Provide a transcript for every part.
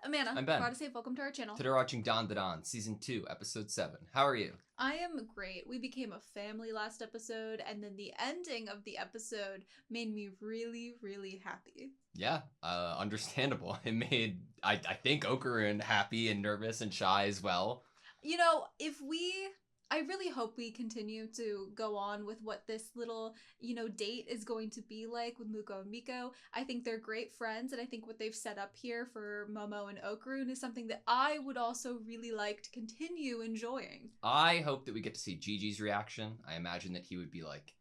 I'm Anna. I'm Ben. AutoSave, welcome to our channel. Today we're watching DandaDan, Season 2, Episode 7. How are you? I am great. We became a family last episode, and then the ending of the episode made me really, really happy. Yeah, understandable. It made, I think, Okarun happy and nervous and shy as well. You know, I really hope we continue to go on with what this little, date is going to be like with Muko and Miko. I think they're great friends, and I think what they've set up here for Momo and Okarun is something that I would also really like to continue enjoying. I hope that we get to see Gigi's reaction. I imagine that he would be like,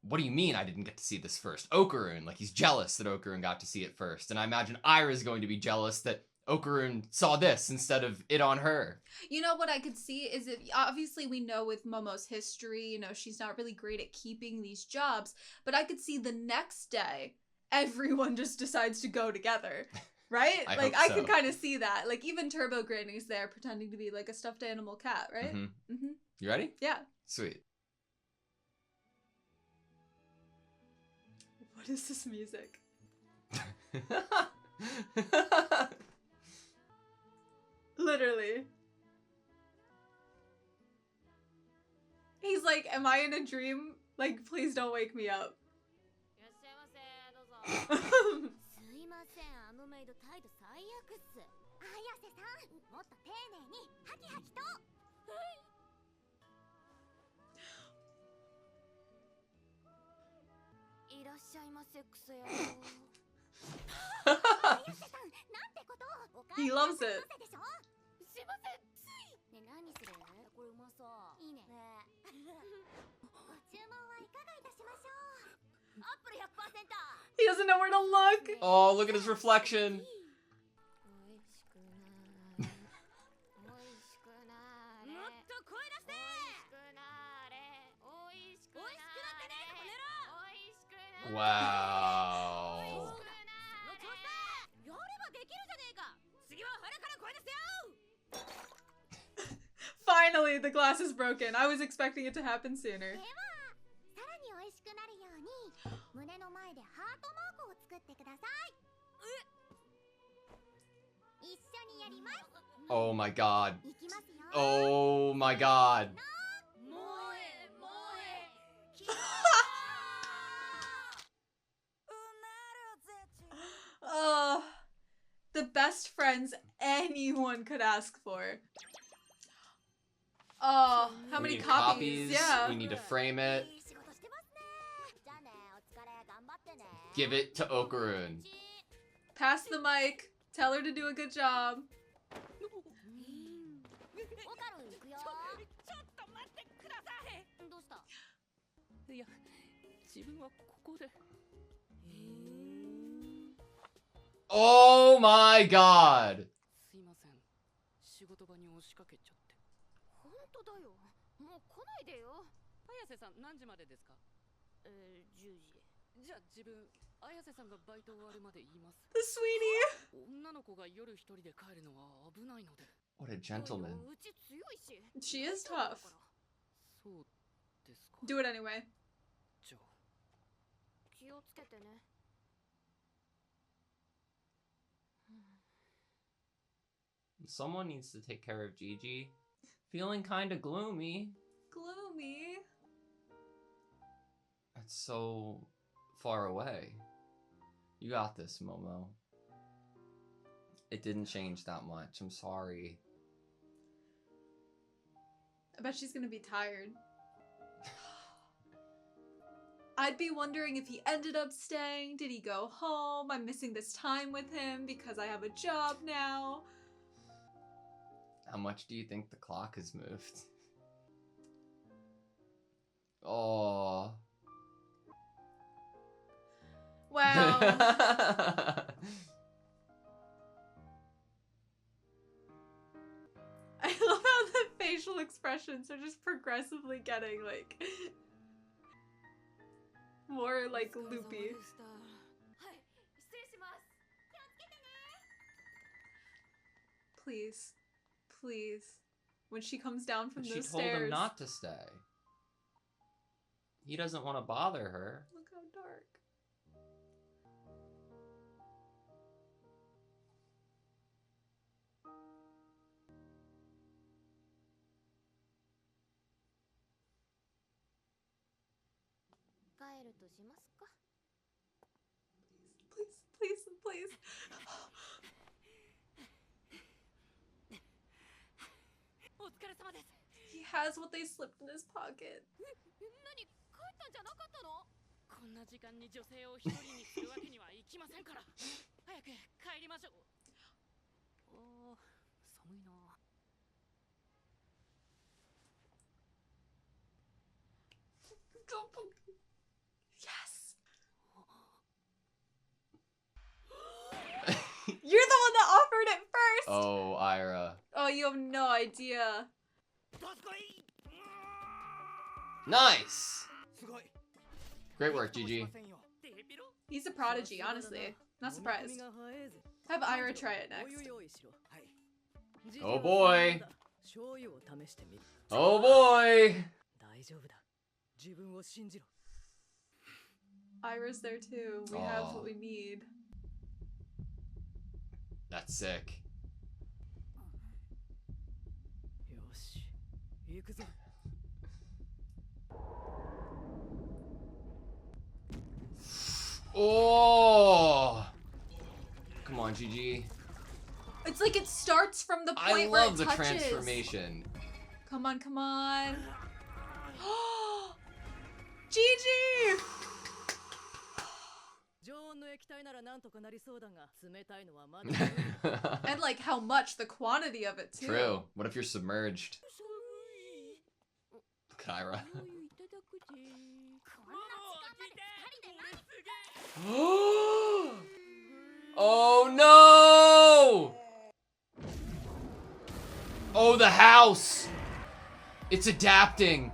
what do you mean I didn't get to see this first? Okarun, like he's jealous that Okarun got to see it first. And I imagine Ira's going to be jealous that Okarun saw this instead of it on her. You know what I could see is if obviously we know with Momo's history, she's not really great at keeping these jobs, but I could see the next day everyone just decides to go together. Right? I could kind of see that. Like even Turbo Granny's there pretending to be like a stuffed animal cat, right? Mm-hmm. Mm-hmm. You ready? Yeah. Sweet. What is this music? Literally. He's like, am I in a dream? Like, please don't wake me up. He loves it. He doesn't know where to look. Oh, look at his reflection. Wow. Finally, the glass is broken. I was expecting it to happen sooner. Oh my god. Oh my god. Oh, the best friends anyone could ask for. Oh, how many copies? Yeah. We need to frame it. Give it to Okarun. Pass the mic. Tell her to do a good job. Oh my god! The sweetie! What a gentleman. She is tough. Do it anyway. Someone needs to take care of Gigi. Feeling kinda gloomy. Gloomy? That's so far away. You got this, Momo. It didn't change that much. I'm sorry. I bet she's gonna be tired. I'd be wondering if he ended up staying. Did he go home? I'm missing this time with him because I have a job now. How much do you think the clock has moved? Oh. Wow. I love how the facial expressions are just progressively getting like more like loopy. Please. Please. When she comes down from those stairs. She told him not to stay. He doesn't want to bother her. Look how dark. Please, please, please. He has what they slipped in his pocket. Yes. You're the one that offered it first. Oh, Ira. Oh, you have no idea. Nice. Great work, Gigi. He's a prodigy, honestly. Not surprised. Have Ira try it next. Oh boy. Oh boy. Ira's there too. We have what we need. That's sick. Oh! Come on, Gigi. It's like it starts from the point I where love it the touches. transformation. Come on, come on. Gigi! And like how much, the quantity of it too. True. What if you're submerged? Look at Ira. Oh no! Oh, the house! It's adapting.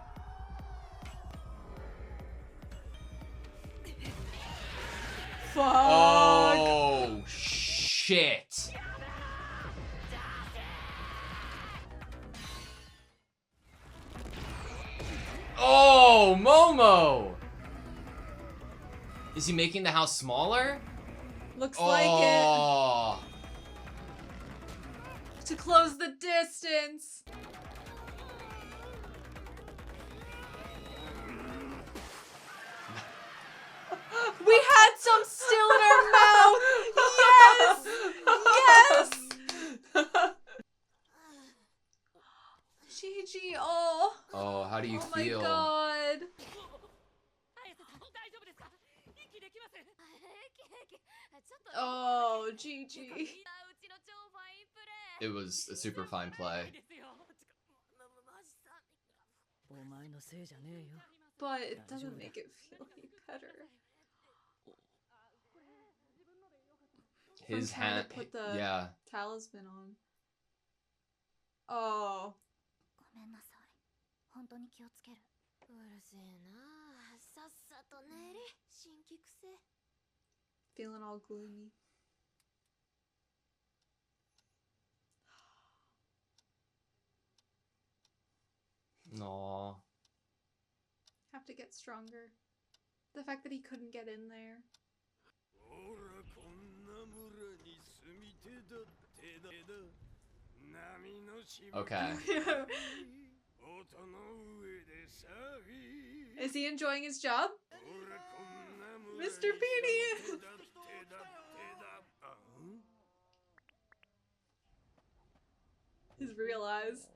Fuck. Oh, shit. Oh, Momo! Is he making the house smaller? Looks like it. To close the distance. We had some still in our mouth. Yes. Yes. Gigi, oh. Oh, how do you feel? Oh my god. Oh, Gigi. It was a super fine play. But it doesn't make it feel any better. His From trying hand, to put the yeah. talisman on. Oh. Feeling all gloomy. Aww. Have to get stronger. The fact that he couldn't get in there. Okay. Is he enjoying his job? Mr. Petey! His real eyes.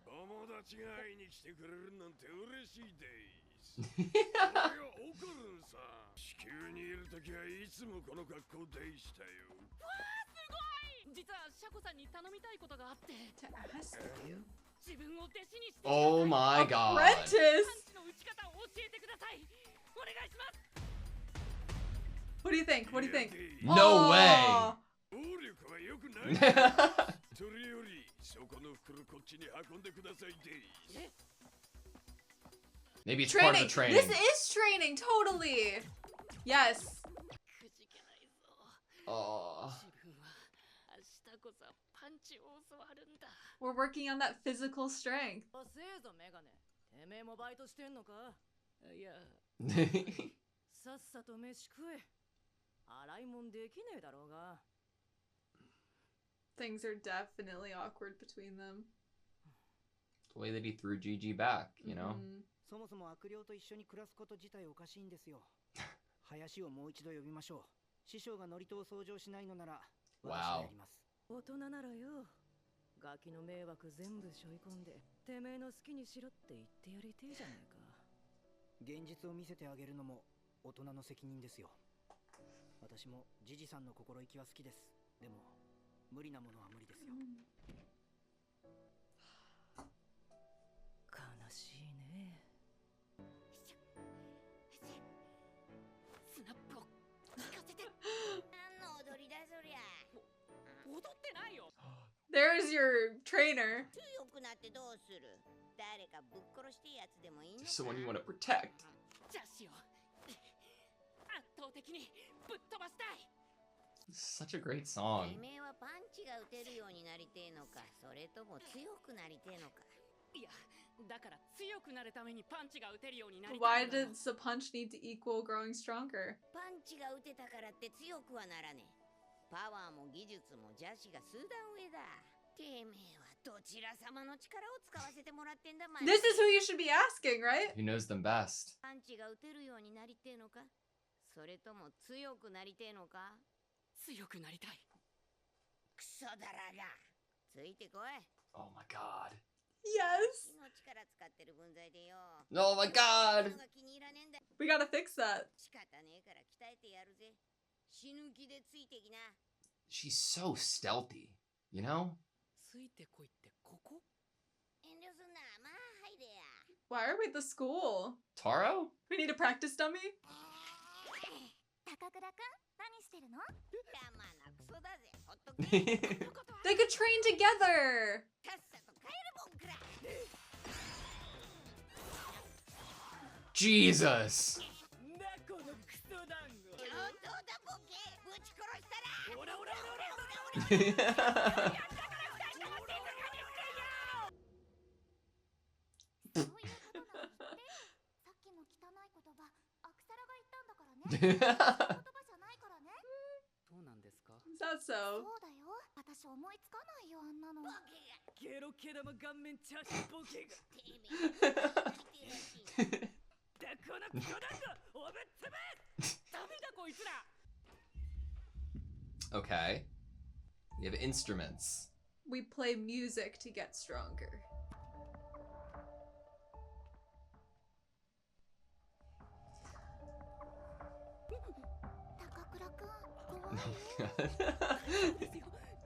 To ask you? Oh my god. Apprentice? What do you think? What do you think? No Aw. way. Maybe it's part of the training. This is training, totally. Yes. Oh. We're working on that physical strength. Things are definitely awkward between them. The way that he threw Gigi back, you know? 林をもう一度呼びましょう。師匠が祝詞を掃除をしないのなら私 Wow. がやります。大人ならよ、ガキの迷惑全部背負い込んでてめえの好きにしろって言ってやりてえじゃねえか。現実を見せてあげるのも大人の責任ですよ。私もジジさんの心意気は好きです。でも無理なものは無理ですよ。悲しいね。スナップを聞かせて。何の踊りだそりゃ。踊ってないよ。There's your trainer. 強くなってどうする？誰かぶっ殺してやつでもいいのか？ Someone you want to protect. ジャシを圧倒的にぶっ飛ばしたい。 Such a great song. てめえはパンチが打てるようになりてえのか、それとも強くなりてえのか。いや、だから強くなるためにパンチが打てるようになりた Why いんだよ。 does the punch need to equal growing stronger? パンチが打てたからって強くはならねえ。パワーも技術もジャシが数段上だ。てめえはどちら様の力を使わせてもらってんだ、マン。 This is who you should be asking, right? Who knows them best? パンチが打てるようになりてえのか、それとも強くなりてえのか。強くなりたい。クソだらが。ついてこい。 Oh my god. Yes. 火の力使ってる分際でよ。 Oh my god. のが気に入らねえんだ。 We gotta fix that. 仕方ねえから鍛えてやるぜ。死ぬ気でついてきな。 She's so stealthy, you know? ついてこいってここ？遠慮すんな。まあ入れや。 Why are we at the school? Taro? We need a practice dummy? 高倉くん、何してるの？邪魔なクソだぜ。ほっとけ。 They could train together. さっさと帰るボンクラ。 Jesus. なこのクソ団子。上等だボケ。ぶち殺したら。オラオラオラオラオラ。 そういうことなんですって。さっきも汚い言葉、アクサラが言ったんだからね。言葉じゃないからね。そうなんですか？ Is that そ so? うだよ。私思いつかないよ、あんなの。ボケが。ゲロケ玉顔面チャーシューボケが。てめえ。泣いてるらしいな。だこのクソ団子、おぶっつぶ。ダメだこいつら。 Okay. We have instruments. We play music to get stronger. 高倉くん、怖い Oh よ。 my god. ですよ。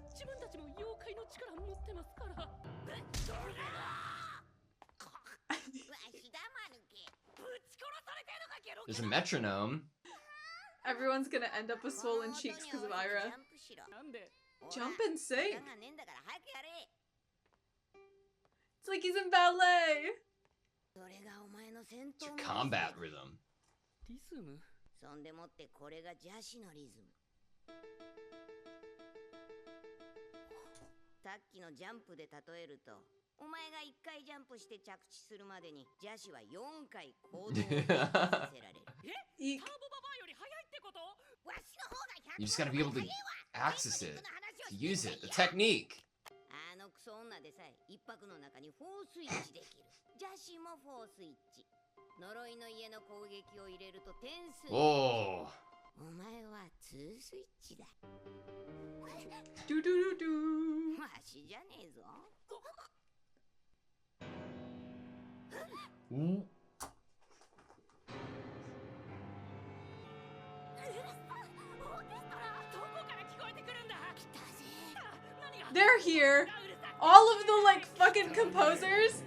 自分たちも妖怪の力持ってますから。わしだまぬけ。ぶち殺されてるのかゲロ There's a metronome. Everyone's gonna end up with swollen cheeks because of ジャ Ira. ンプしろ。なんで？ Jump and 時 sing. 間がねえんだから早くやれ。 It's like he's in ballet. それがお前の戦 It's 闘 your の combat リズム。 rhythm. リズム？そんでもってこれが邪視のリズム。さっきのジャンプで例えると、お前が1回ジャンプして着地するまでに邪視は4回行動をさせられる。 Eek. ターボババアより速いってこと？わしの方が100 You just gotta be able to 早えわ。 access it, テクニックの話を to して use る it, the んだよ。 technique. あのクソ女でさえ一泊の中に4スイッチできる。邪視も4スイッチ。呪いの家の攻撃を入れると点数。 Oh. お前は2スイッチだ。 Do do do do. わしじゃねえぞ。 Ooh. どこから聞こえてくるんだ？来たぜ。何が？ They're here. うるさい。 All of the like fucking composers.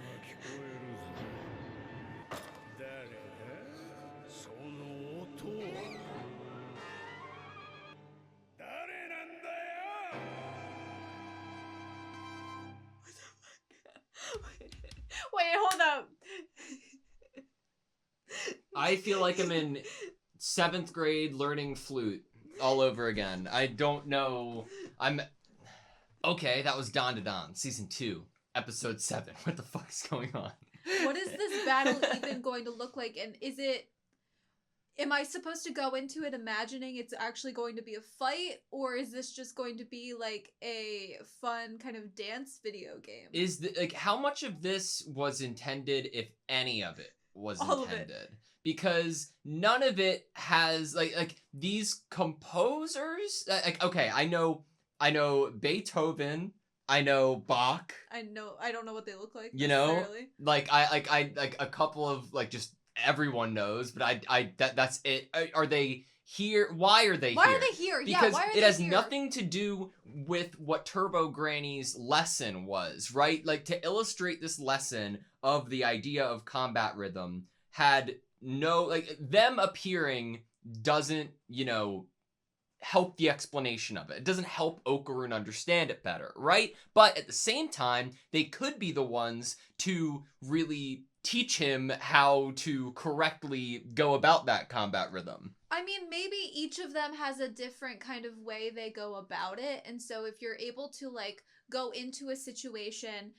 誰だその音は誰なんだよ Wait, hold up. I feel like I'm in 7th grade learning flute all over again. I don't know. Okay, that was DandaDan, season 2, episode 7. What the fuck is going on? What is this battle even going to look like? And am I supposed to go into it imagining it's actually going to be a fight? Or is this just going to be like a fun kind of dance video game? How much of this was intended, if any of it, was All of it. intended. Because none of it has like these composers. Like, okay, I know Beethoven, I know Bach. I don't know what they look like. You know, necessarily. like I like a couple of like just everyone knows, but that's it. Are they here? Why are they Why here? are they here? Because why are it they has here? nothing to do with what Turbo Granny's lesson was, right? Like, to illustrate this lesson of the idea of combat rhythm had no, like, them appearing doesn't, help the explanation of it. It doesn't help Okarun understand it better, right? But at the same time, they could be the ones to really teach him how to correctly go about that combat rhythm. I mean, maybe each of them has a different kind of way they go about it. And so if you're able to, like, go into a situation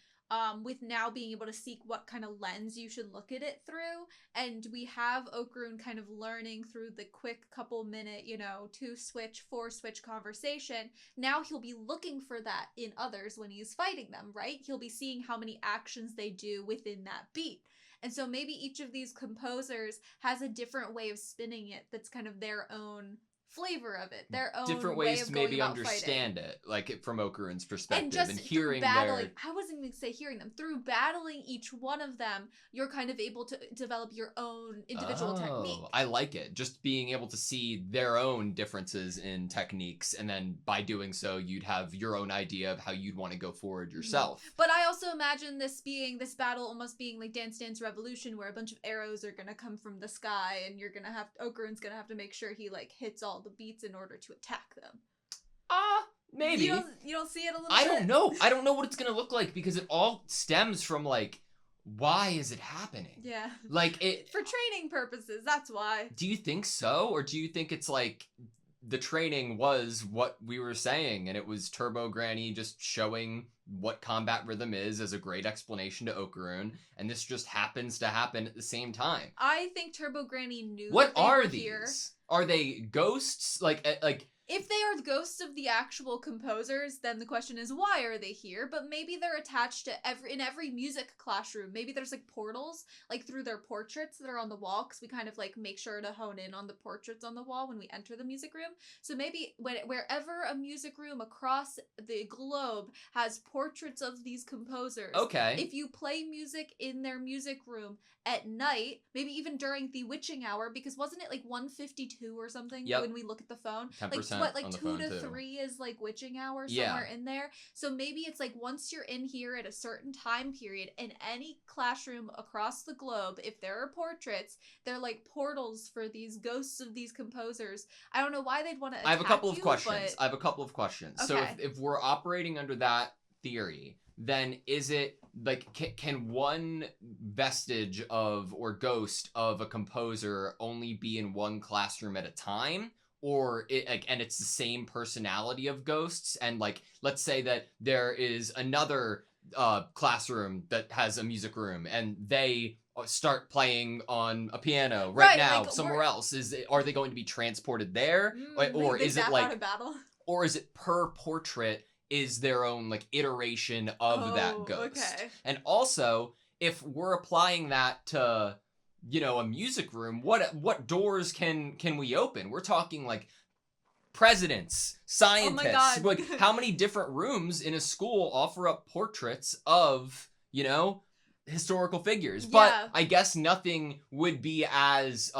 with now being able to seek what kind of lens you should look at it through, and we have Okarun kind of learning through the quick couple minute, 2-switch, 4-switch conversation, now he'll be looking for that in others when he's fighting them, right? He'll be seeing how many actions they do within that beat. And so maybe each of these composers has a different way of spinning it that's kind of their own flavor of it, their own different way ways of to going maybe about understand fighting. it, like from Okarun's perspective, And just hearing through battling, their... I wasn't even say hearing them, through battling each one of them, you're kind of able to develop your own individual technique. I like it. Just being able to see their own differences in techniques, and then by doing so, you'd have your own idea of how you'd want to go forward yourself. But I also imagine this battle almost being like Dance Dance Revolution, where a bunch of arrows are gonna come from the sky, and Okarun's gonna have to make sure he like hits all the beats in order to attack them. Maybe. You don't see it a little bit? I don't know. I don't know what it's gonna look like, because it all stems from like, why is it happening? Yeah. Like, it... For training purposes, that's why. Do you think so? Or do you think it's like the training was what we were saying, and it was Turbo Granny just showing what combat rhythm is as a great explanation to Okarun, and this just happens to happen at the same time? I think Turbo Granny knew What that they are were these? here. Are they ghosts? Like If they are the ghosts of the actual composers, then the question is, why are they here? But maybe they're attached to in every music classroom. Maybe there's like portals, like through their portraits that are on the wall, because we kind of like make sure to hone in on the portraits on the wall when we enter the music room. So maybe wherever a music room across the globe has portraits of these composers, okay. if you play music in their music room at night, maybe even during the witching hour, because wasn't it like 1:52 or something when we look at the phone? 10% Like on the 2 phone to too. 3 is like witching hour somewhere in there. So maybe it's like once you're in here at a certain time period in any classroom across the globe, if there are portraits, they're like portals for these ghosts of these composers. I don't know why they'd want to attack I have a couple of you, questions. but... So Okay. if we're operating under that theory, then is it like, can one vestige of or ghost of a composer only be in one classroom at a time? Or and it's the same personality of ghosts, and like, let's say that there is another classroom that has a music room, and they start playing on a piano right now like, somewhere else. Are they going to be transported there, or they is it zap like out of battle? Or is it per portrait is their own like iteration of that ghost? Okay. And also, if we're applying that to, a music room, what doors can we open? We're talking like presidents, scientists. Oh my God. Like, how many different rooms in a school offer up portraits of, historical figures? Yeah. But I guess nothing would be as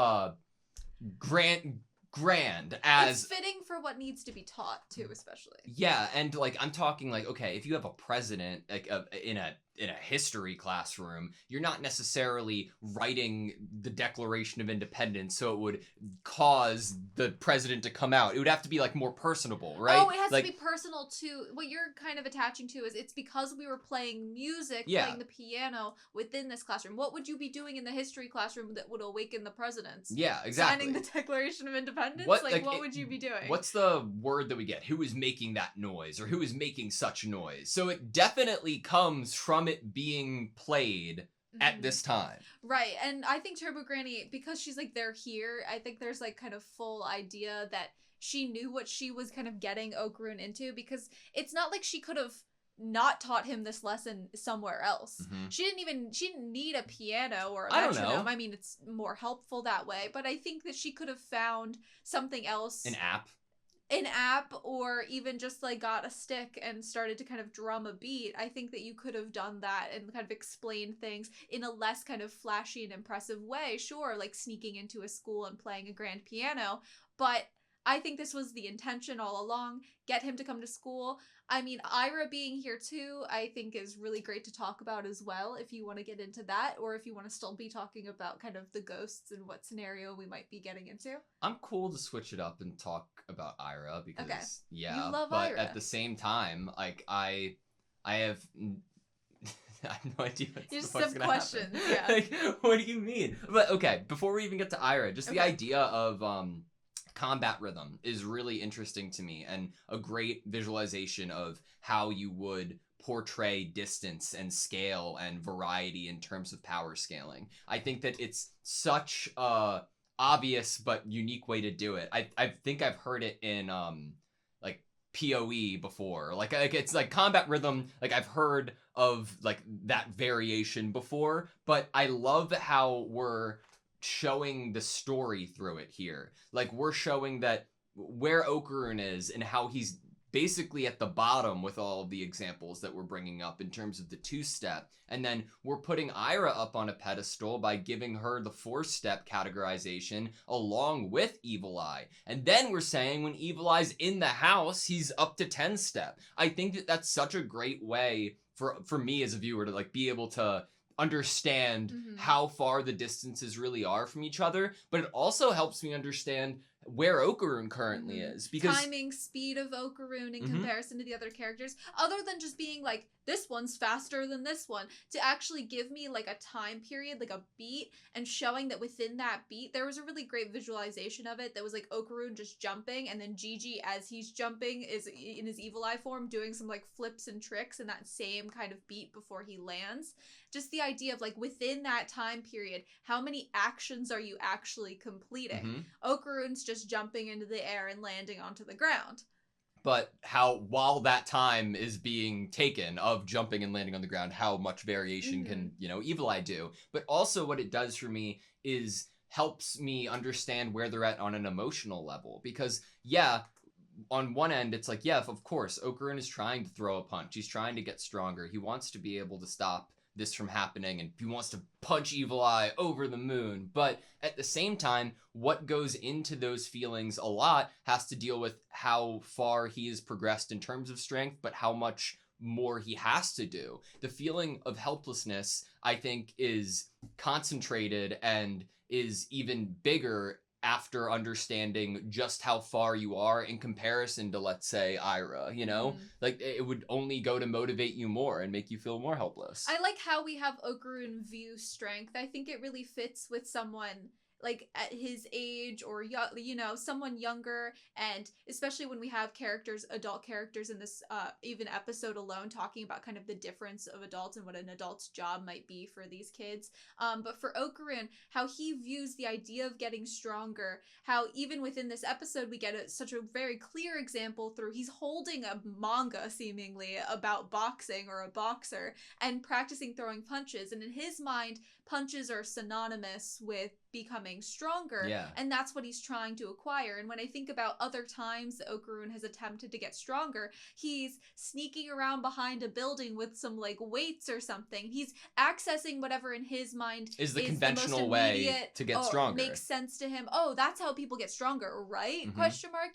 grand as... It's fitting for what needs to be taught too, especially. Yeah, and like, I'm talking like, okay, if you have a president like in a history classroom, you're not necessarily writing the Declaration of Independence so it would cause the president to come out. It would have to be like more personable, right? Oh, it has like, to be personal too. What you're kind of attaching to is it's because we were playing music, Yeah. playing the piano within this classroom. What would you be doing in the history classroom that would awaken the presidents? Yeah, exactly. Signing the Declaration of Independence? What What would you be doing? What's the word that we get? Who is making that noise, or who is making such noise? So it definitely comes from it being played at this time. Right, and I think Turbo Granny, because she's like, they're here, I think there's like kind of full idea that she knew what she was kind of getting Okarun into, because it's not like she could have not taught him this lesson somewhere else. Mhm. She didn't need a piano or a I don't metronome. know. I mean, it's more helpful that way, but I think that she could have found something else. An App, or even just like got a stick and started to kind of drum a beat. I think that you could have done that and kind of explained things in a less kind of flashy and impressive way. Sure, like sneaking into a school and playing a grand piano, but I think this was the intention all along. Get him to come to school. I mean, Ira being here too, I think is really great to talk about as well, if you want to get into that, or if you want to still be talking about kind of the ghosts and what scenario we might be getting into. I'm cool to switch it up and talk about Ira because Okay. yeah, You love but Ira. at the same time, like I have I have no idea what You the just fuck's have gonna questions, happen. yeah. Like, what do you mean? But okay, before we even get to Ira, just the Okay. idea of combat rhythm is really interesting to me, and a great visualization of how you would portray distance and scale and variety in terms of power scaling. I think that it's such a obvious but unique way to do it. I think I've heard it in like PoE before. Like it's like combat rhythm, like I've heard of like that variation before, but I love how we're showing the story through it here. Like we're showing that where Okarun is and how he's basically at the bottom with all of the examples that we're bringing up in terms of the 2-step, and then we're putting Ira up on a pedestal by giving her the 4-step categorization along with Evil Eye, and then we're saying when Evil Eye's in the house he's up to 10-step. I think that that's such a great way for me as a viewer to like be able to understand how far the distances really are from each other, but it also helps me understand where Okarun currently is, because timing, speed of Okarun in comparison to the other characters, other than just being like, this one's faster than this one, to actually give me like a time period, like a beat, and showing that within that beat there was a really great visualization of it that was like Okarun just jumping, and then Gigi as he's jumping is in his Evil Eye form doing some like flips and tricks in that same kind of beat before he lands. Just the idea of like within that time period, how many actions are you actually completing? Okarun's just jumping into the air and landing onto the ground. But how, while that time is being taken of jumping and landing on the ground, how much variation can, Evil Eye do? But also what it does for me is helps me understand where they're at on an emotional level. Because, yeah, on one end, it's like, yeah, of course, Okarun is trying to throw a punch. He's trying to get stronger. He wants to be able to stop this from happening, and he wants to punch Evil Eye over the moon. But at the same time, what goes into those feelings a lot has to deal with how far he has progressed in terms of strength, but how much more he has to do. The feeling of helplessness, I think, is concentrated and is even bigger after understanding just how far you are in comparison to, let's say, Ira, Like, it would only go to motivate you more and make you feel more helpless. I like how we have Okarun view strength. I think it really fits with someone like at his age, or someone younger, and especially when we have adult characters in this even episode alone talking about kind of the difference of adults and what an adult's job might be for these kids. But for Okarun, how he views the idea of getting stronger, how even within this episode we get such a very clear example through he's holding a manga seemingly about boxing or a boxer and practicing throwing punches, and in his mind punches are synonymous with becoming stronger, and that's what he's trying to acquire. And when I think about other times that Okarun has attempted to get stronger, he's sneaking around behind a building with some like weights or something. He's accessing whatever in his mind is the is conventional the most way to get stronger. Makes sense to him. Oh, that's how people get stronger, right? Question mark.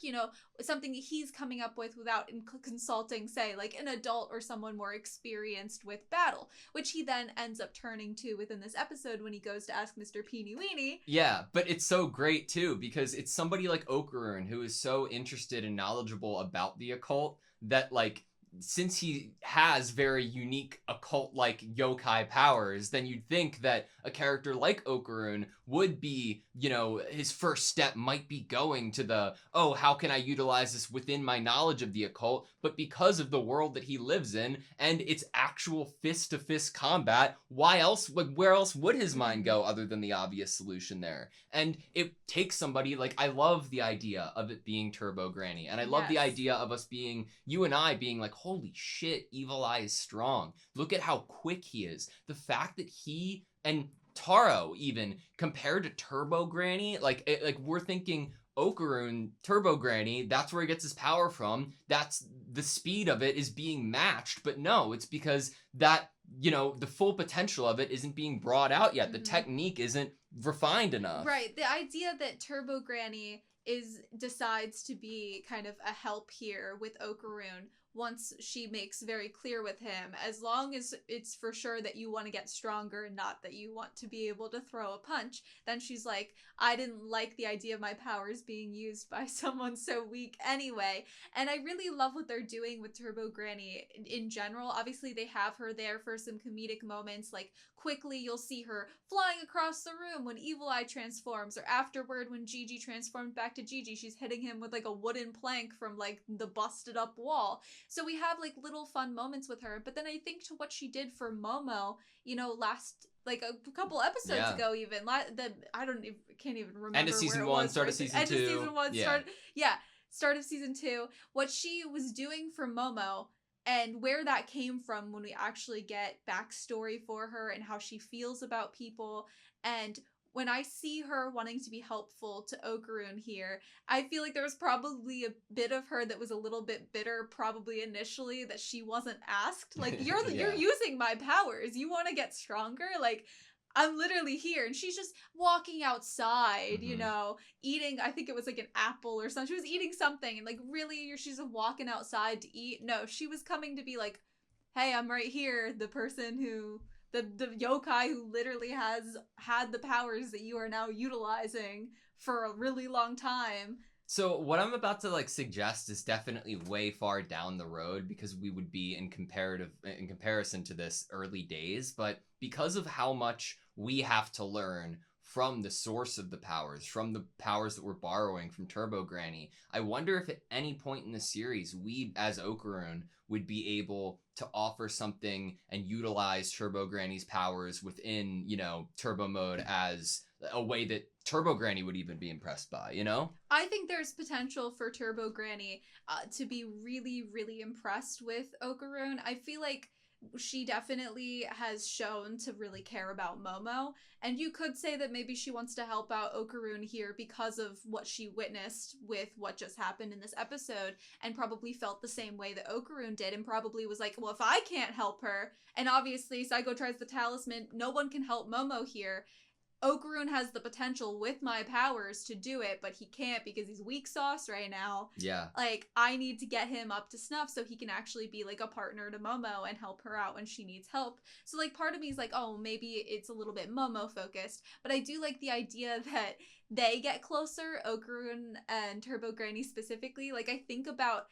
Something that he's coming up with without consulting, say, like an adult or someone more experienced with battle, which he then ends up turning to within this episode when he goes to ask Mr. Peeny Weeny. Yeah, but it's so great too because it's somebody like Okarun who is so interested and knowledgeable about the occult that, like, since he has very unique occult-like yokai powers, then you'd think that a character like Okarun would be, you know, his first step might be going to the, oh, how can I utilize this within my knowledge of the occult? But because of the world that he lives in and it's actual fist-to-fist combat, why else, where else would his mind go other than the obvious solution there? And it takes somebody, like, I love the idea of it being Turbo Granny, and I love the idea of us being, you and I being like, holy shit, Evil Eye is strong. Look at how quick he is. The fact that he and Taro even compared to Turbo Granny, like we're thinking Okaroon, Turbo Granny, that's where he gets his power from. That's the speed of it is being matched, but no, it's because that, you know, the full potential of it isn't being brought out yet. The technique isn't refined enough. Right. The idea that Turbo Granny decides to be kind of a help here with Okaroon once she makes very clear with him, as long as it's for sure that you want to get stronger and not that you want to be able to throw a punch, then she's like, I didn't like the idea of my powers being used by someone so weak anyway. And I really love what they're doing with Turbo Granny in general. Obviously, they have her there for some comedic moments, like quickly you'll see her flying across the room when Evil Eye transforms, or afterward when Gigi transformed back to Gigi, she's hitting him with like a wooden plank from like the busted up wall. So we have like little fun moments with her. But then I think to what she did for Momo, you know, last like a couple episodes ago, even can't even remember. End of season 1, start of season 2. End of season 1, start of season 2. What she was doing for Momo and where that came from when we actually get backstory for her and how she feels about people. And when I see her wanting to be helpful to Okaroon here, I feel like there was probably a bit of her that was a little bit bitter, probably initially, that she wasn't asked. Like, you're using my powers. You want to get stronger? Like, I'm literally here. And she's just walking outside, you know, eating, I think it was like an apple or something. She was eating something and like, really, she's walking outside to eat? No, she was coming to be like, hey, I'm right here. The person who... The yokai who literally has had the powers that you are now utilizing for a really long time. So what I'm about to like suggest is definitely way far down the road because we would be in comparison to this early days, but because of how much we have to learn from the source of the powers, from the powers that we're borrowing from Turbo Granny, I wonder if at any point in the series we as Okaroon would be able to offer something and utilize Turbo Granny's powers within, you know, Turbo mode as a way that Turbo Granny would even be impressed by, you know? I think there's potential for Turbo Granny to be really, really impressed with Okaroon. I feel like she definitely has shown to really care about Momo, and you could say that maybe she wants to help out Okaroon here because of what she witnessed with what just happened in this episode, and probably felt the same way that Okaroon did, and probably was like, well, if I can't help her, and obviously Psycho tries the talisman, no one can help Momo here. Okaroon has the potential with my powers to do it, but he can't because he's weak sauce right now. Yeah. Like, I need to get him up to snuff so he can actually be, like, a partner to Momo and help her out when she needs help. So, like, part of me is like, oh, maybe it's a little bit Momo-focused. But I do like the idea that they get closer, Okaroon and Turbo Granny specifically. Like, I think about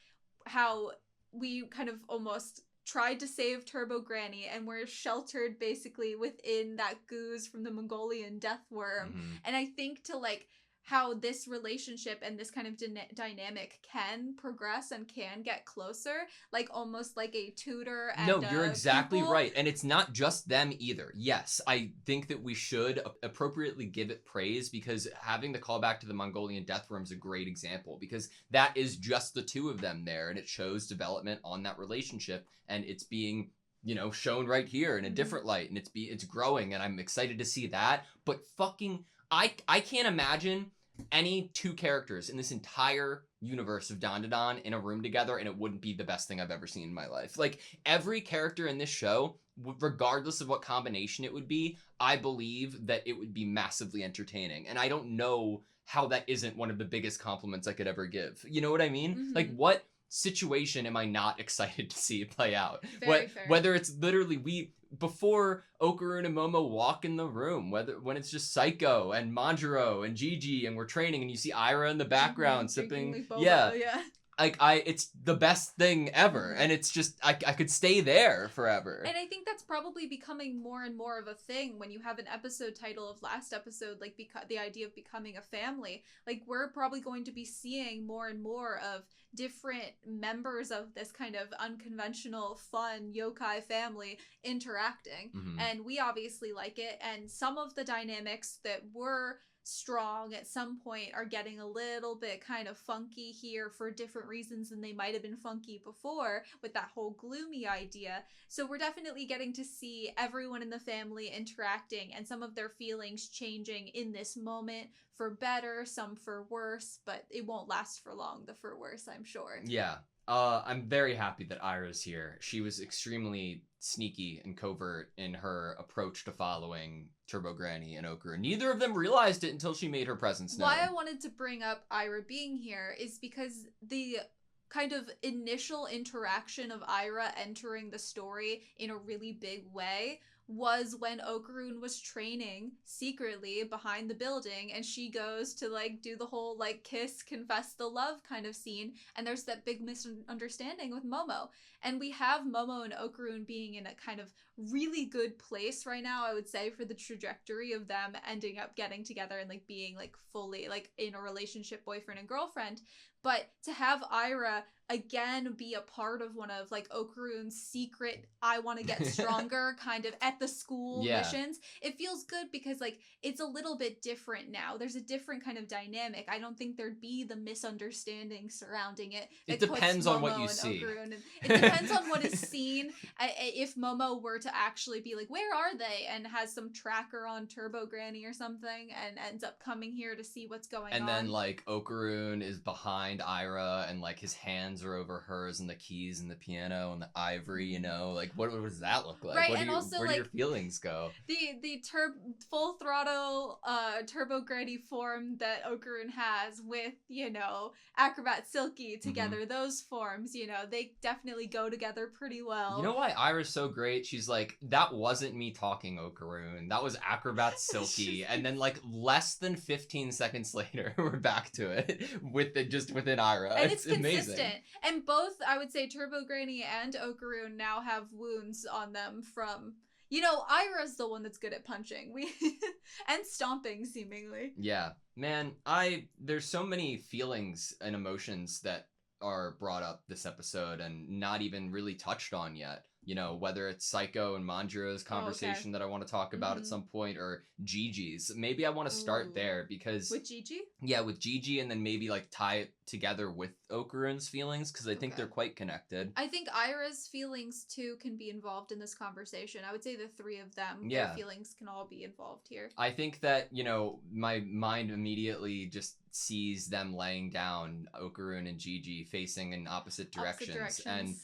how we kind of almost tried to save Turbo Granny and we're sheltered basically within that goose from the Mongolian death worm. And I think to like how this relationship and this kind of dynamic can progress and can get closer, like almost like a tutor and no, you're exactly pupil. right. And it's not just them either. Yes, I think that we should appropriately give it praise because having the callback to the Mongolian death worm is a great example because that is just the two of them there and it shows development on that relationship and it's being, you know, shown right here in a different light and it's growing and I'm excited to see that. But fucking I can't imagine any two characters in this entire universe of DandaDan in a room together and it wouldn't be the best thing I've ever seen in my life. Like, every character in this show, regardless of what combination it would be, I believe that it would be massively entertaining. And I don't know how that isn't one of the biggest compliments I could ever give. You know what I mean? Like, what situation am I not excited to see play out? Very fair. Whether it's literally before Okaroon and Momo walk in the room, when it's just Psycho and Manjiro and Gigi and we're training and you see Ira in the background sipping like boba, like it's the best thing ever, and it's just I could stay there forever. And I think that's probably becoming more and more of a thing when you have an episode title of last episode, like the idea of becoming a family. Like, we're probably going to be seeing more and more of different members of this kind of unconventional, fun yokai family interacting. Mhm. And we obviously like it. And some of the dynamics that were strong at some point are getting a little bit kind of funky here for different reasons than they might have been funky before with that whole gloomy idea. So we're definitely getting to see everyone in the family interacting and some of their feelings changing in this moment, for better, some for worse, but it won't last for long, the for worse, I'm sure. Yeah. I'm very happy that Ira's here. She was extremely sneaky and covert in her approach to following Turbo Granny and Okra. Neither of them realized it until she made her presence known. Why I wanted to bring up Ira being here is because the kind of initial interaction of Ira entering the story in a really big way was when Okarun was training secretly behind the building, and she goes to like do the whole like kiss, confess the love kind of scene, and there's that big misunderstanding with Momo. And we have Momo and Okarun being in a kind of really good place right now, I would say, for the trajectory of them ending up getting together and like being like fully like in a relationship, boyfriend and girlfriend. But to have Ira again be a part of one of like Okarun's secret I want to get stronger kind of at the school missions, it feels good because like it's a little bit different now. There's a different kind of dynamic. I don't think there'd be the misunderstanding surrounding it. It depends on what you see. It depends on what is seen. If Momo were to actually be like, where are they? And has some tracker on Turbo Granny or something and ends up coming here to see what's going on. And then like Okarun is behind Ira and like his hands are over hers and the keys and the piano and the ivory, you know, like what does that look like? Right, What and also, where do like, your feelings go? The full throttle Turbo Granny form that Okarun has with, you know, Acrobat Silky together, those forms, you know, they definitely go together pretty well. You know why Ira's so great? She's like, that wasn't me talking, Okarun. That was Acrobat Silky. And then like less than 15 seconds later, we're back to it with it just within Ira. And it's amazing. consistent. And both, I would say, Turbo Granny and Okarun now have wounds on them from, you know, Ira's the one that's good at punching. And stomping, seemingly. Yeah. Man, there's so many feelings and emotions that are brought up this episode and not even really touched on yet. You know, whether it's Psycho and Manjiro's conversation that I want to talk about at some point, or Gigi's. Maybe I want to start there because... With Gigi? Yeah, with Gigi, and then maybe like tie it together with Okarun's feelings, because I think they're quite connected. I think Ira's feelings, too, can be involved in this conversation. I would say the three of them, their feelings can all be involved here. I think that, you know, my mind immediately just sees them laying down, Okarun and Gigi facing in opposite directions. And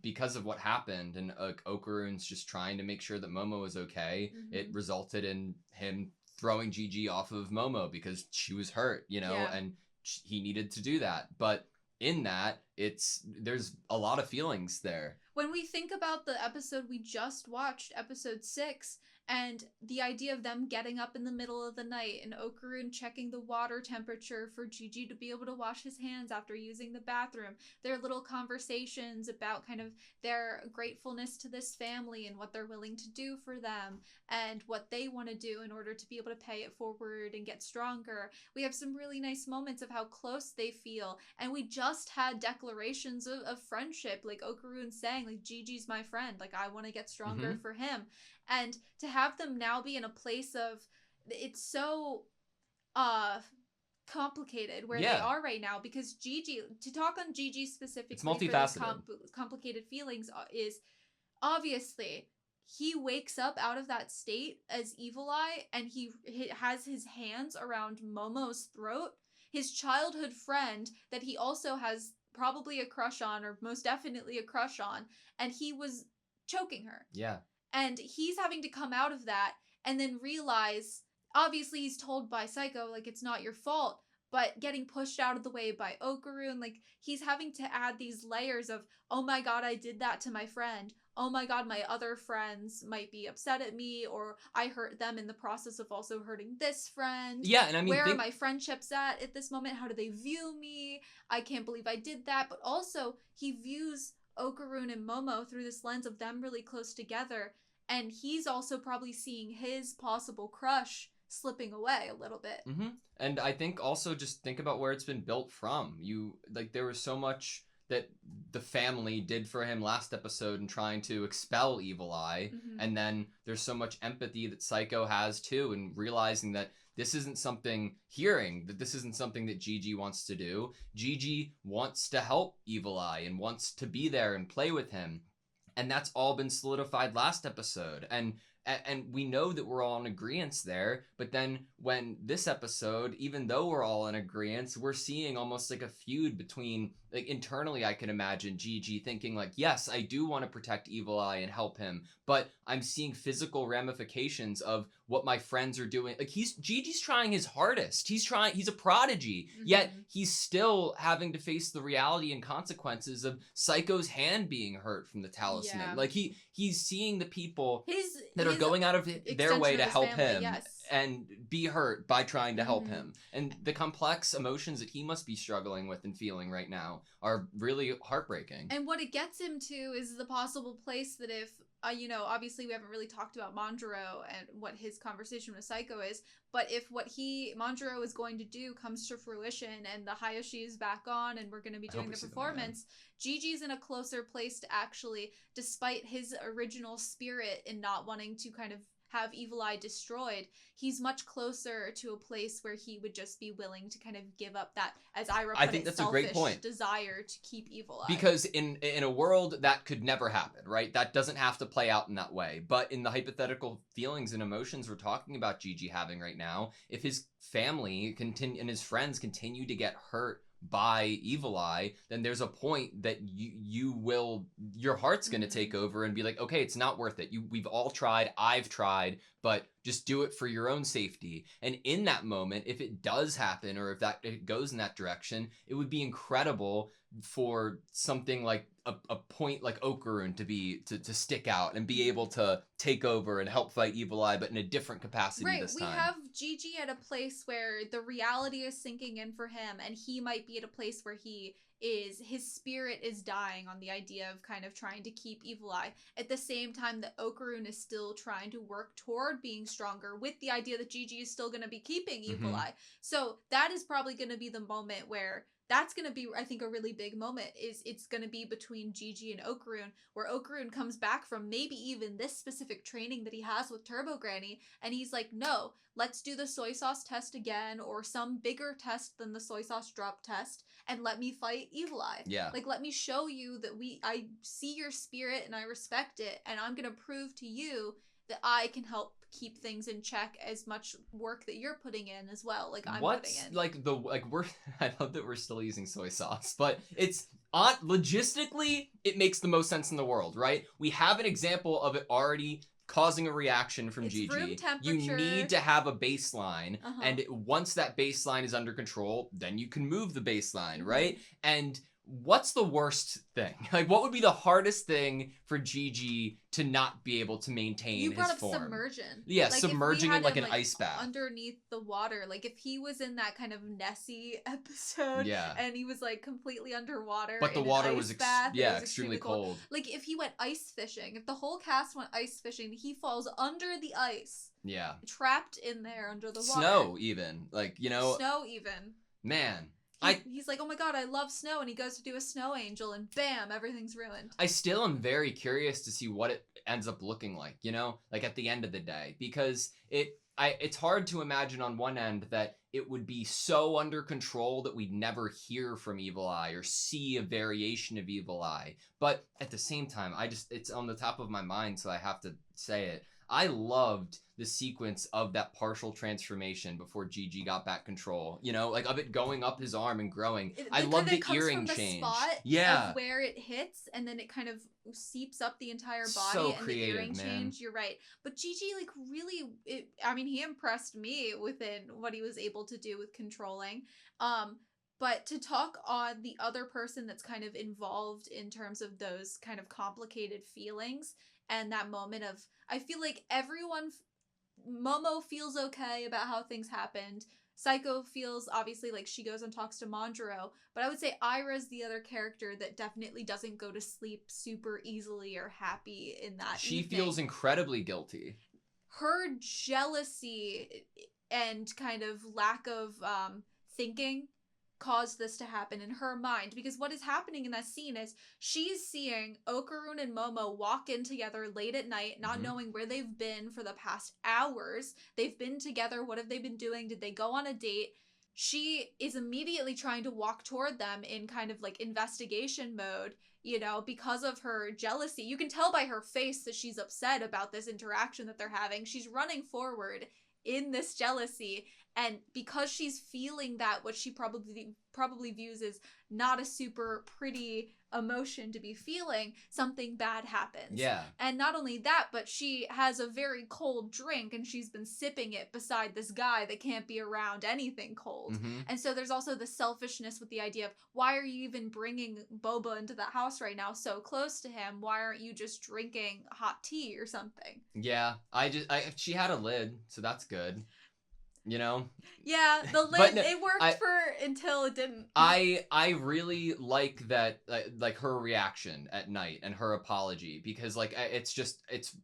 because of what happened, and Okarun's just trying to make sure that Momo is okay, it resulted in him throwing Gigi off of Momo because she was hurt, you know, and he needed to do that. But in that, there's a lot of feelings there. When we think about the episode we just watched, episode 6, and the idea of them getting up in the middle of the night and Okarun checking the water temperature for Gigi to be able to wash his hands after using the bathroom, their little conversations about kind of their gratefulness to this family and what they're willing to do for them and what they want to do in order to be able to pay it forward and get stronger. We have some really nice moments of how close they feel, and we just had declarations of friendship, like Okarun saying, like, Gigi's my friend, like, I want to get stronger for him. And to have them now be in a place of, it's so complicated where they are right now, because Gigi, to talk on Gigi specifically, it's multifaceted. for those complicated feelings is obviously he wakes up out of that state as Evil Eye, and he has his hands around Momo's throat, his childhood friend that he also has probably a crush on, or most definitely a crush on, and he was choking her. Yeah. And he's having to come out of that and then realize, obviously he's told by Psycho, like, it's not your fault, but getting pushed out of the way by Okarun, like, he's having to add these layers of, oh my god, I did that to my friend. oh my god, my other friends might be upset at me, or I hurt them in the process of also hurting this friend. Yeah, and I mean, where are my friendships at this moment? How do they view me? I can't believe I did that. But also, he views Okarun and Momo through this lens of them really close together, and he's also probably seeing his possible crush slipping away a little bit. And I think also just think about where it's been built from. There was so much that the family did for him last episode in trying to expel Evil Eye, and then there's so much empathy that Psycho has too, and realizing that this isn't something that Gigi wants to do. Gigi wants to help Evil Eye and wants to be there and play with him, and that's all been solidified last episode. And we know that we're all in agreement there, but then when this episode, even though we're all in agreement, we're seeing almost like a feud between, like, internally I can imagine Gigi thinking like, yes, I do want to protect Evil Eye and help him, but I'm seeing physical ramifications of what my friends are doing. Like, Gigi's trying his hardest. He's a prodigy, yet he's still having to face the reality and consequences of Psycho's hand being hurt from the talisman. Yeah. Like, he's seeing the people that are his going out of their way to his help family, him yes. and be hurt by trying to help him. And the complex emotions that he must be struggling with and feeling right now are really heartbreaking. And what it gets him to is the possible place that if, obviously we haven't really talked about Manjiro and what his conversation with Psycho is, but if what Manjiro is going to do comes to fruition and the Hayashi is back on and we're going to be doing the performance, Gigi's in a closer place to actually, despite his original spirit in not wanting to kind of have Evil Eye destroyed, he's much closer to a place where he would just be willing to kind of give up that, as Ira put I think it, that's a great point. desire to keep Evil Eye. Because in a world that could never happen, right? That doesn't have to play out in that way. But in the hypothetical feelings and emotions we're talking about Gigi having right now, if his family and his friends continue to get hurt by Evil Eye, then there's a point that your heart's going to take over and be like, okay, it's not worth it. We've all tried, I've tried, but just do it for your own safety. And in that moment, if it does happen, or if it goes in that direction, it would be incredible for something like a point like Okarun to stick out and be able to take over and help fight Evil Eye, but in a different capacity this time. We have Gigi at a place where the reality is sinking in for him, and he might be at a place where his spirit is dying on the idea of kind of trying to keep Evil Eye. At the same time that Okarun is still trying to work toward being stronger with the idea that Gigi is still going to be keeping Evil Eye. So that is probably going to be the moment where that's going to be, I think, a really big moment. It's going to be between Gigi and Okarun, where Okarun comes back from maybe even this specific training that he has with Turbo Granny, and he's like, no, let's do the soy sauce test again, or some bigger test than the soy sauce drop test, and let me fight Evil Eye. Yeah. Like, let me show you that I see your spirit and I respect it, and I'm going to prove to you that I can help keep things in check as much work that you're putting in as well, like I'm putting in. I love that we're still using soy sauce, but it's logistically, it makes the most sense in the world, right? We have an example of it already causing a reaction from Gigi. Room temperature. You need to have a baseline, and once that baseline is under control, then you can move the baseline, right? And what's the worst thing? Like, what would be the hardest thing for Gigi to not be able to maintain his form? You brought up submersion. Yeah, like submerging in like an ice bath. Underneath the water. Like, if he was in that kind of Nessie episode, and he was like completely underwater, but the water was extremely cold. Like, if he went ice fishing, if the whole cast went ice fishing, he falls under the ice. Yeah. Trapped in there under the water. Snow even. Like, Snow even. Man. He's like, oh my god, I love snow, and he goes to do a snow angel, and bam, everything's ruined. I still am very curious to see what it ends up looking like, like at the end of the day, because it's hard to imagine on one end that it would be so under control that we'd never hear from Evil Eye or see a variation of Evil Eye. But at the same time, it's on the top of my mind, so I have to say it. I loved the sequence of that partial transformation before Gigi got back control, like of it going up his arm and growing. I love the earring change. Of where it hits, and then it kind of seeps up the entire body, so and creative, the earring man. change. You're right. But Gigi, like, really, he impressed me within what he was able to do with controlling. But to talk on the other person that's kind of involved in terms of those kind of complicated feelings and that moment of, I feel like Momo feels okay about how things happened. Psycho feels obviously like she goes and talks to Manjaro, but I would say Ira's the other character that definitely doesn't go to sleep super easily or happy in that She evening. feels incredibly guilty. Her jealousy and kind of lack of thinking caused this to happen in her mind, because what is happening in that scene is she's seeing Okarun and Momo walk in together late at night, not knowing where they've been for the past hours. They've been together. What have they been doing? Did they go on a date? She is immediately trying to walk toward them in kind of like investigation mode, you know, because of her jealousy. You can tell by her face that she's upset about this interaction that they're having. She's running forward in this jealousy, and because she's feeling that, what she probably views as not a super pretty emotion to be feeling, something bad happens. Yeah. And not only that, but she has a very cold drink and she's been sipping it beside this guy that can't be around anything cold. And so there's also the selfishness with the idea of, why are you even bringing Boba into the house right now so close to him? Why aren't you just drinking hot tea or something? Yeah, she had a lid, so that's good. You know? Yeah, the lid, it worked until it didn't. I really like that, like her reaction at night and her apology, because like it's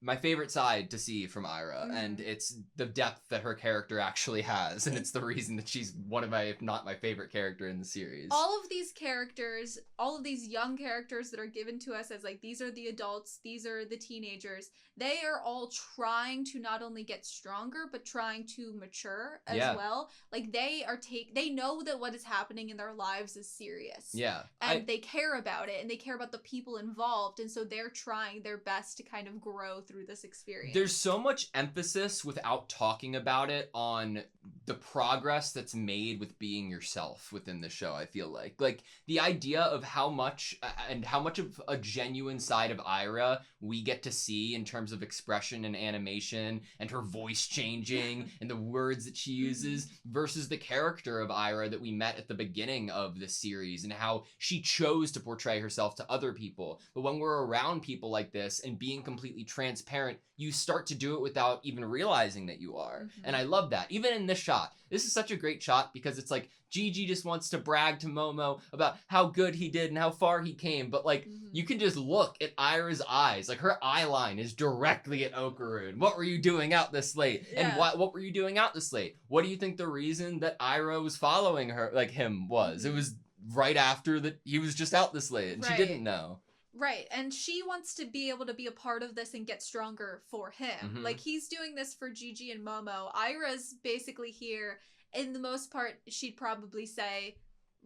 my favorite side to see from Ira, and it's the depth that her character actually has, and it's the reason that she's one of my, if not my favorite character in the series. All of these characters, all of these young characters that are given to us as like, these are the adults, these are the teenagers, they are all trying to not only get stronger, but trying to mature as well. Like they know that what is happening in their lives is serious. Yeah. And they care about it, and they care about the people involved, and so they're trying their best to kind of grow through this experience. There's so much emphasis without talking about it on the progress that's made with being yourself within the show, I feel like. Like the idea of how much of a genuine side of Ira we get to see in terms of expression and animation and her voice changing and the words that she uses versus the character of Ira that we met at the beginning of the series and how she chose to portray herself to other people. But when we're around people like this and being completely transparent, you start to do it without even realizing that you are. And I love that. Even in this shot, this is such a great shot because it's like Gigi just wants to brag to Momo about how good he did and how far he came. But like, you can just look at Ira's eyes. Like her eye line is directly at Okarun. What were you doing out this late? Yeah. And what were you doing out this late? What do you think the reason that Ira was following her, like him, was? It was right after that he was just out this late and she didn't know. Right, and she wants to be able to be a part of this and get stronger for him. Like, he's doing this for Gigi and Momo. Ira's basically here. In the most part, she'd probably say,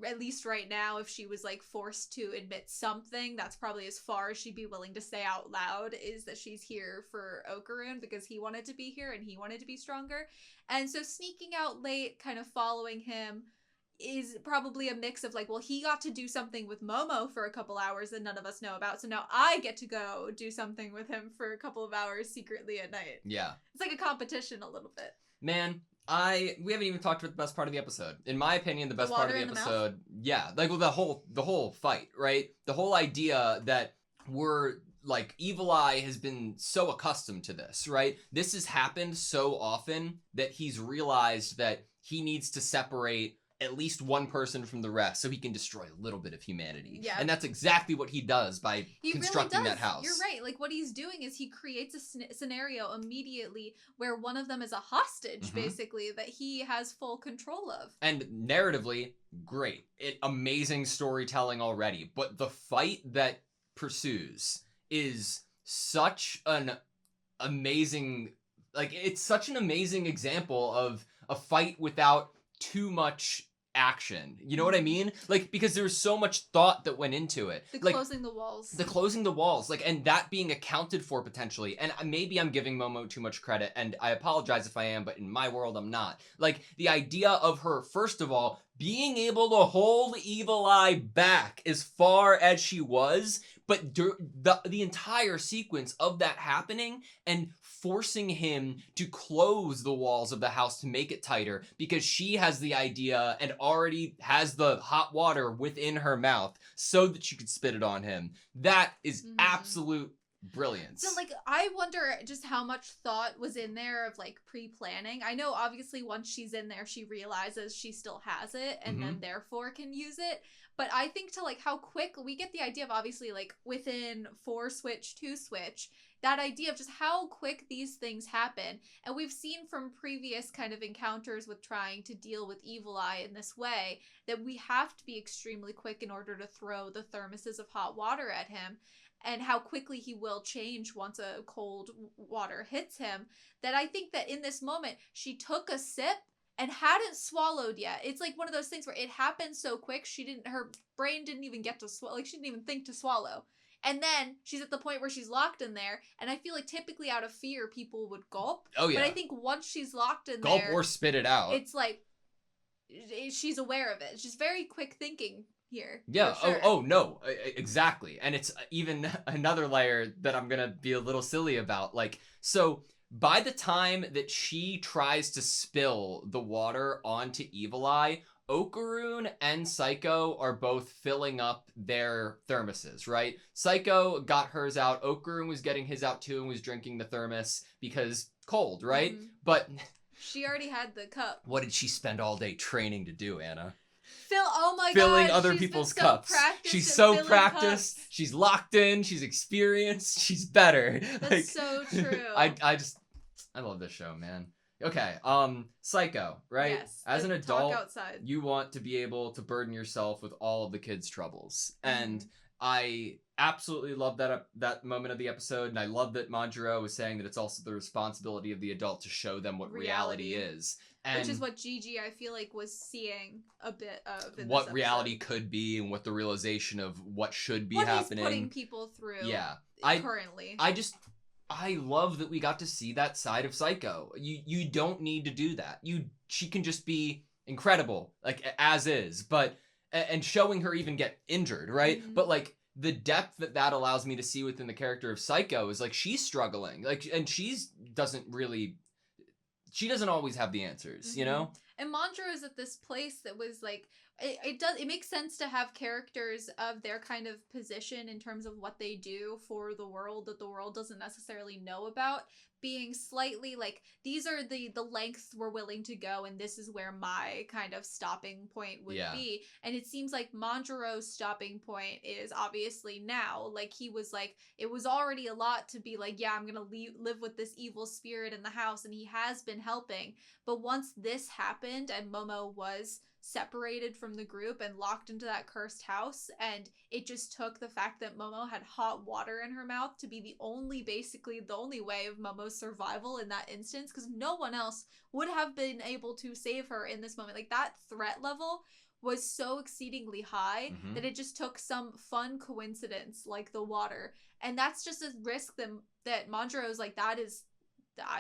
at least right now, if she was, like, forced to admit something, that's probably as far as she'd be willing to say out loud, is that she's here for Okarun because he wanted to be here and he wanted to be stronger. And so sneaking out late, kind of following him, is probably a mix of like, well, he got to do something with Momo for a couple hours that none of us know about, so now I get to go do something with him for a couple of hours secretly at night. Yeah. It's like a competition a little bit. Man, we haven't even talked about the best part of the episode. In my opinion, the best part of the episode, like the whole fight, right? The whole idea that we're like, Evil Eye has been so accustomed to this, right? This has happened so often that he's realized that he needs to separate at least one person from the rest so he can destroy a little bit of humanity. Yeah. And that's exactly what he does by constructing that house. You're right. Like, what he's doing is he creates a scenario immediately where one of them is a hostage, basically, that he has full control of. And narratively, great. Amazing storytelling already. But the fight that pursues is such an amazing... Like, it's such an amazing example of a fight without too much action. You know what I mean? Like, because there's so much thought that went into it. Closing the walls. The closing the walls. Like, and that being accounted for potentially. And maybe I'm giving Momo too much credit, and I apologize if I am, but in my world, I'm not. Like, the idea of her, first of all, being able to hold Evil Eye back as far as she was, but the entire sequence of that happening and forcing him to close the walls of the house to make it tighter because she has the idea and already has the hot water within her mouth so that she could spit it on him. That is absolute brilliance. So, like, I wonder just how much thought was in there of, like, pre-planning. I know, obviously, once she's in there, she realizes she still has it and then, therefore, can use it. But I think to, like, how quick we get the idea of, obviously, like, within 4 switch, 2 switch, that idea of just how quick these things happen. And we've seen from previous kind of encounters with trying to deal with Evil Eye in this way that we have to be extremely quick in order to throw the thermoses of hot water at him. And how quickly he will change once a cold water hits him, that I think that in this moment, she took a sip and hadn't swallowed yet. It's like one of those things where it happened so quick, her brain didn't even get to swallow, like she didn't even think to swallow. And then she's at the point where she's locked in there, and I feel like typically out of fear, people would gulp. Oh, yeah. But I think once she's locked in gulp there... or spit it out. It's like, she's aware of it. She's very quick thinking here. Yeah. Sure. Oh no, exactly. And it's even another layer that I'm gonna be a little silly about. Like, so by the time that she tries to spill the water onto Evil Eye, Okaroon and Psycho are both filling up their thermoses, right? Psycho got hers out. Okaroon was getting his out too and was drinking the thermos because cold, right? But she already had the cup. What did she spend all day training to do, Anna? Filling other people's cups. She's so practiced. Cups. She's locked in. She's experienced. She's better. That's so true. I love this show, man. Okay, Psycho, right? Yes. As an adult, you want to be able to burden yourself with all of the kids' troubles. And I absolutely love that moment of the episode, and I love that Manjiro was saying that it's also the responsibility of the adult to show them what reality is. And which is what Gigi, I feel like, was seeing a bit of in what reality could be and what the realization of what should be happening. What he's putting people through currently. I love that we got to see that side of Psycho. You don't need to do that. She can just be incredible, like, as is, but and showing her even get injured, right? But, like, the depth that allows me to see within the character of Psycho is, like, she's struggling, like, and she doesn't always have the answers, you know? And Manjiro is at this place that was like, it makes sense to have characters of their kind of position in terms of what they do for the world that the world doesn't necessarily know about, being slightly like, these are the lengths we're willing to go, and this is where my kind of stopping point would be. And it seems like Manjiro's stopping point is obviously now. Like, he was like, it was already a lot to be like, yeah, I'm gonna live with this evil spirit in the house, and he has been helping. But once this happened and Momo was separated from the group and locked into that cursed house, and it just took the fact that Momo had hot water in her mouth to be basically the only way of Momo's survival in that instance, because no one else would have been able to save her in this moment. Like, that threat level was so exceedingly high that it just took some fun coincidence like the water, and that's just a risk that Manjiro's like, that is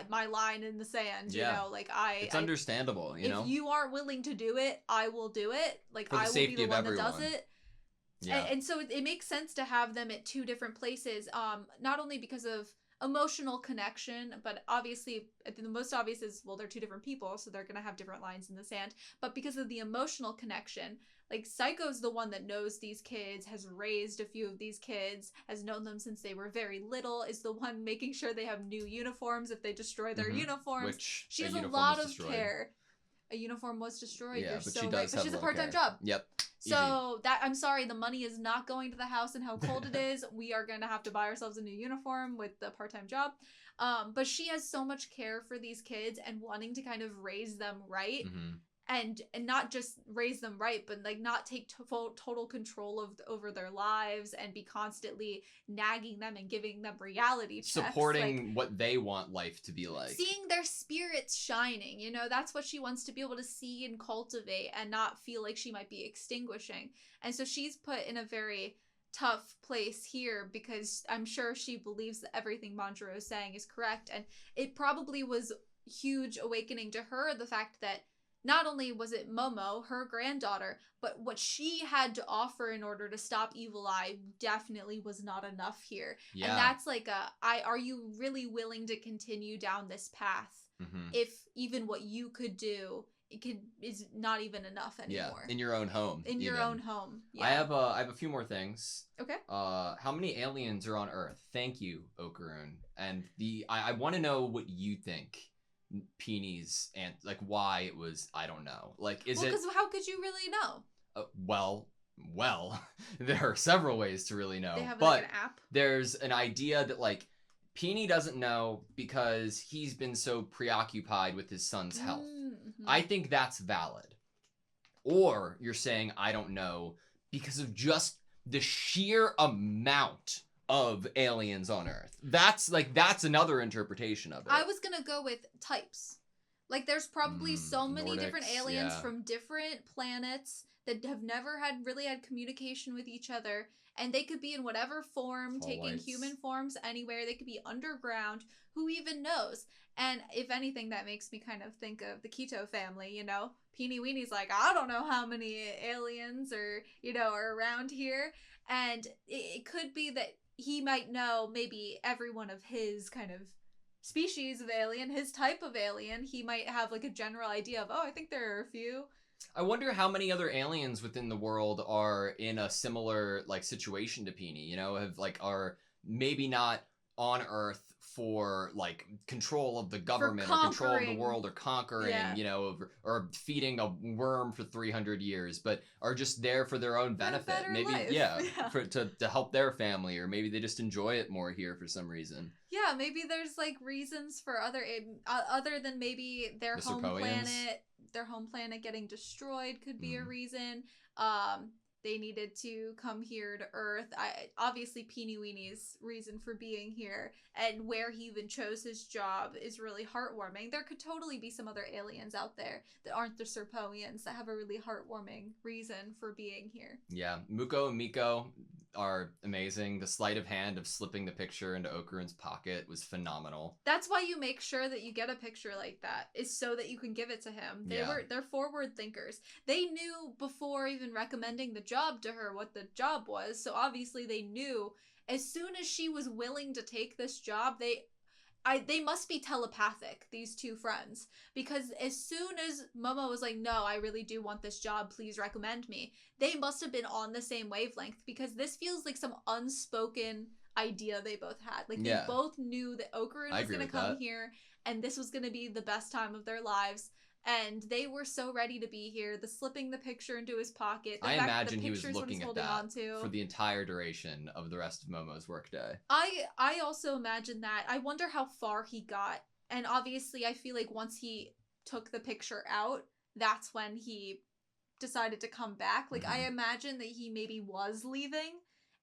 my line in the sand, you know, like it's understandable, you know, if you are willing to do it, I will do it, like I will be the one that does it. And so it makes sense to have them at two different places, not only because of emotional connection, but obviously the most obvious is, well, they're two different people, so they're gonna have different lines in the sand, but because of the emotional connection. Like, Psycho's the one that knows these kids, has raised a few of these kids, has known them since they were very little, is the one making sure they have new uniforms if they destroy their uniforms. Which she has a lot of care. A uniform was destroyed. Yeah, You're but so she right. does But she has a care. part-time job. Yep. So I'm sorry, the money is not going to the house and how cold it is. We are going to have to buy ourselves a new uniform with the part-time job. But she has so much care for these kids and wanting to kind of raise them right. And not just raise them right, but like not take total control over their lives and be constantly nagging them and giving them reality checks. Supporting what they want life to be like. Seeing their spirits shining, you know, that's what she wants to be able to see and cultivate and not feel like she might be extinguishing. And so she's put in a very tough place here because I'm sure she believes that everything Manjiro is saying is correct. And it probably was huge awakening to her, the fact that not only was it Momo, her granddaughter, but what she had to offer in order to stop Evil Eye definitely was not enough here. Yeah. And that's like are you really willing to continue down this path if even what you could do is not even enough anymore? Yeah, in your own home. In your own home. Yeah. I have a few more things. Okay. How many aliens are on Earth? Thank you, Okarun. And I want to know what you think. Peenie's and like why it was, I don't know. Like, is it? Because how could you really know? Well, there are several ways to really know. They have but like an app. There's an idea that like Peenie doesn't know because he's been so preoccupied with his son's health. Mm-hmm. I think that's valid. Or you're saying I don't know because of just the sheer amount of aliens on Earth. That's another interpretation of it. I was gonna go with types. Like, there's probably so many different Nordics, aliens yeah. from different planets that have never really had communication with each other, and they could be in whatever form, Tall taking whites. human forms anywhere. They could be underground. Who even knows? And if anything, that makes me kind of think of the Keto family, you know? Peenie Weenie's like, I don't know how many aliens are around here. And it could be that he might know maybe every one of his kind of species of alien, his type of alien. He might have like a general idea of, I think there are a few. I wonder how many other aliens within the world are in a similar like situation to Peenie, are maybe not on Earth for like control of the government or control of the world or conquering, or feeding a worm for 300 years, but are just there for their own benefit. Maybe, life. to help their family, or maybe they just enjoy it more here for some reason. Yeah, maybe there's like reasons for other than maybe their home planet. Their home planet getting destroyed could be a reason. They needed to come here to Earth. Obviously, Peenie Weenie's reason for being here and where he even chose his job is really heartwarming. There could totally be some other aliens out there that aren't the Serpoians that have a really heartwarming reason for being here. Yeah, Muko and Miko are amazing. The sleight of hand of slipping the picture into Okarun's pocket was phenomenal. That's why you make sure that you get a picture like that, is so that you can give it to him. They're forward thinkers. They knew before even recommending the job to her what the job was. So obviously they knew as soon as she was willing to take this job, they must be telepathic, these two friends, because as soon as Momo was like, no, I really do want this job, please recommend me, they must have been on the same wavelength, because this feels like some unspoken idea they both had. Like, they both knew that Okarun was going to come here, and this was going to be the best time of their lives, and they were so ready to be here. The slipping the picture into his pocket, the I fact imagine that the he was looking at that for the entire duration of the rest of Momo's workday. I also imagine that. I wonder how far he got. And obviously, I feel like once he took the picture out, that's when he decided to come back. Like, I imagine that he maybe was leaving,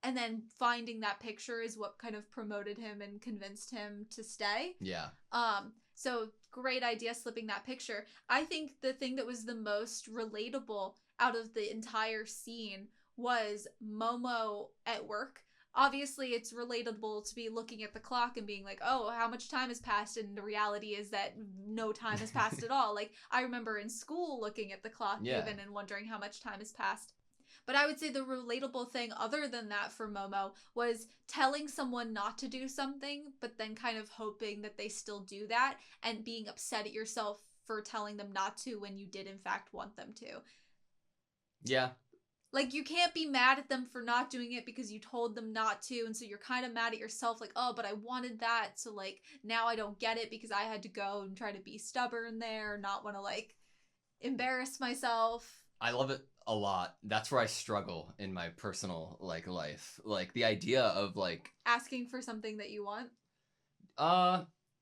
and then finding that picture is what kind of promoted him and convinced him to stay. Yeah. So great idea, slipping that picture. I think the thing that was the most relatable out of the entire scene was Momo at work. Obviously, it's relatable to be looking at the clock and being like, oh, how much time has passed? And the reality is that no time has passed at all. Like, I remember in school looking at the clock even and wondering how much time has passed. But I would say the relatable thing other than that for Momo was telling someone not to do something, but then kind of hoping that they still do that and being upset at yourself for telling them not to when you did in fact want them to. Yeah. Like, you can't be mad at them for not doing it because you told them not to, and so you're kind of mad at yourself, like, oh, but I wanted that, so, like, now I don't get it because I had to go and try to be stubborn there, not want to, like, embarrass myself. I love it a lot. That's where I struggle in my personal, like, life. Like, the idea of, like... asking for something that you want?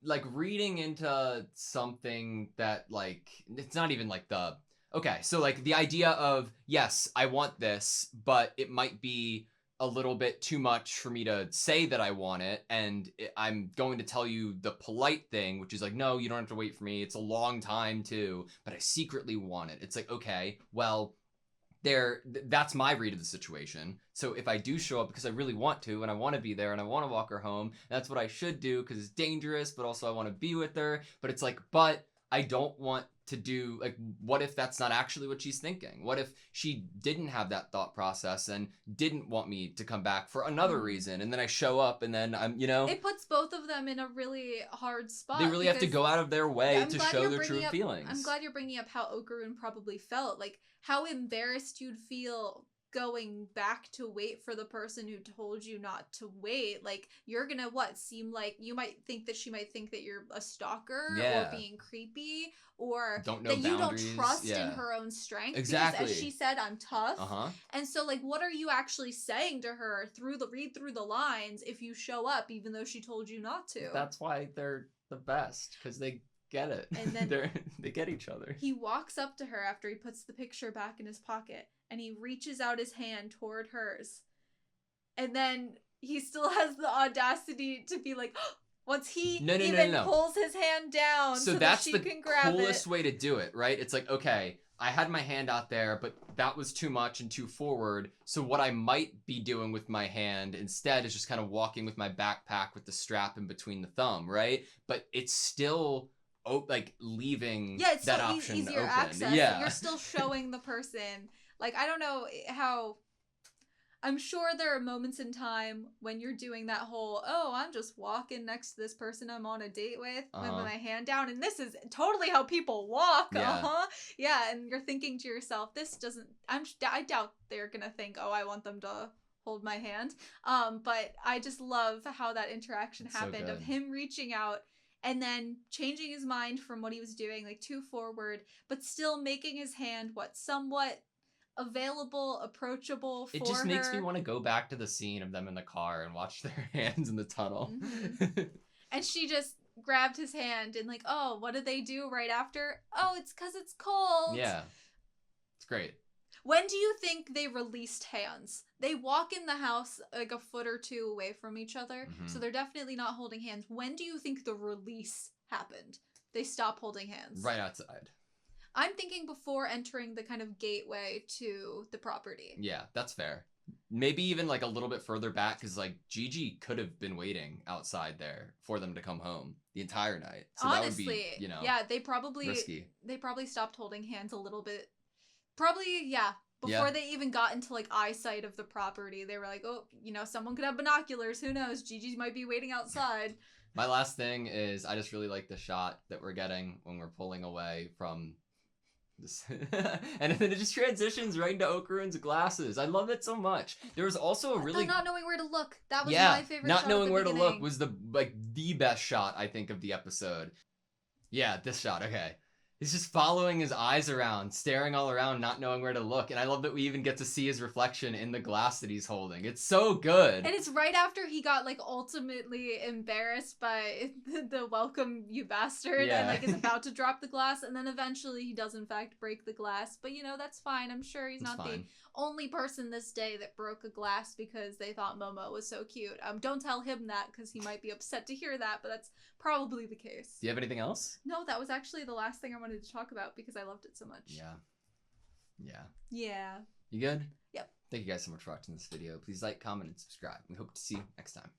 Like, reading into something that, like, it's not even, like, the... Okay, so, like, the idea of, yes, I want this, but it might be a little bit too much for me to say that I want it, and I'm going to tell you the polite thing, which is like, no, you don't have to wait for me, it's a long time too, but I secretly want it. It's like, okay, well, that's my read of the situation. So if I do show up because I really want to, and I want to be there, and I want to walk her home, that's what I should do, because it's dangerous, but also I want to be with her, but it's like, but I don't want to do, like, what if that's not actually what she's thinking? What if she didn't have that thought process and didn't want me to come back for another reason, and then I show up and then I'm, It puts both of them in a really hard spot. they really have to go out of their way to show their true up, feelings. I'm glad you're bringing up how Okarun probably felt. Like, how embarrassed you'd feel going back to wait for the person who told you not to wait. Like, you're gonna seem like you might think that she might think that you're a stalker or being creepy, or don't know that you boundaries. don't trust in her own strength. Exactly. Because as she said, I'm tough. And so, like, what are you actually saying to her read through the lines if you show up even though she told you not to? That's why they're the best, because they get it. And then they get each other. He walks up to her after he puts the picture back in his pocket, and he reaches out his hand toward hers. And then he still has the audacity to be like, once he pulls his hand down so that she can grab it. That's the coolest way to do it, right? It's like, okay, I had my hand out there, but that was too much and too forward. So what I might be doing with my hand instead is just kind of walking with my backpack with the strap in between the thumb, right? But it's still like leaving that option easier open. Access. Yeah, you're still showing the person. Like, I don't know how. I'm sure there are moments in time when you're doing that whole, I'm just walking next to this person I'm on a date with with my hand down, and this is totally how people walk. Yeah, and you're thinking to yourself, this doesn't. I doubt they're gonna think, I want them to hold my hand. But I just love how that interaction happened of him reaching out and then changing his mind from what he was doing, like, too forward, but still making his hand somewhat available, approachable for her. It just makes me want to go back to the scene of them in the car and watch their hands in the tunnel. And she just grabbed his hand and like, what did they do right after? It's because it's cold. Yeah. It's great. When do you think they released hands? They walk in the house like a foot or two away from each other, so they're definitely not holding hands. When do you think the release happened? They stop holding hands. Right outside. I'm thinking before entering the kind of gateway to the property. Yeah, that's fair. Maybe even like a little bit further back, because like Gigi could have been waiting outside there for them to come home the entire night. So honestly, that would be, yeah, they probably risky. They probably stopped holding hands a little bit. Probably, yeah. Before they even got into like eyesight of the property, they were like, someone could have binoculars. Who knows? Gigi might be waiting outside. My last thing is I just really like the shot that we're getting when we're pulling away from this. And then it just transitions right into Okarun's glasses. I love it so much. There was also a really... not knowing where to look. That was my favorite shot. Not knowing where to look was the best shot, I think, of the episode. Yeah, this shot, okay. He's just following his eyes around, staring all around, not knowing where to look. And I love that we even get to see his reflection in the glass that he's holding. It's so good. And it's right after he got like ultimately embarrassed by the welcome you bastard and like is about to drop the glass. And then eventually he does in fact break the glass. But that's fine. I'm sure he's not the only person this day that broke a glass because they thought Momo was so cute. Don't tell him that because he might be upset to hear that, but that's probably the case. Do you have anything else? No, that was actually the last thing I wanted to talk about because I loved it so much. Yeah. You good? Yep. Thank you guys so much for watching this video. Please like, comment, and subscribe. We hope to see you next time.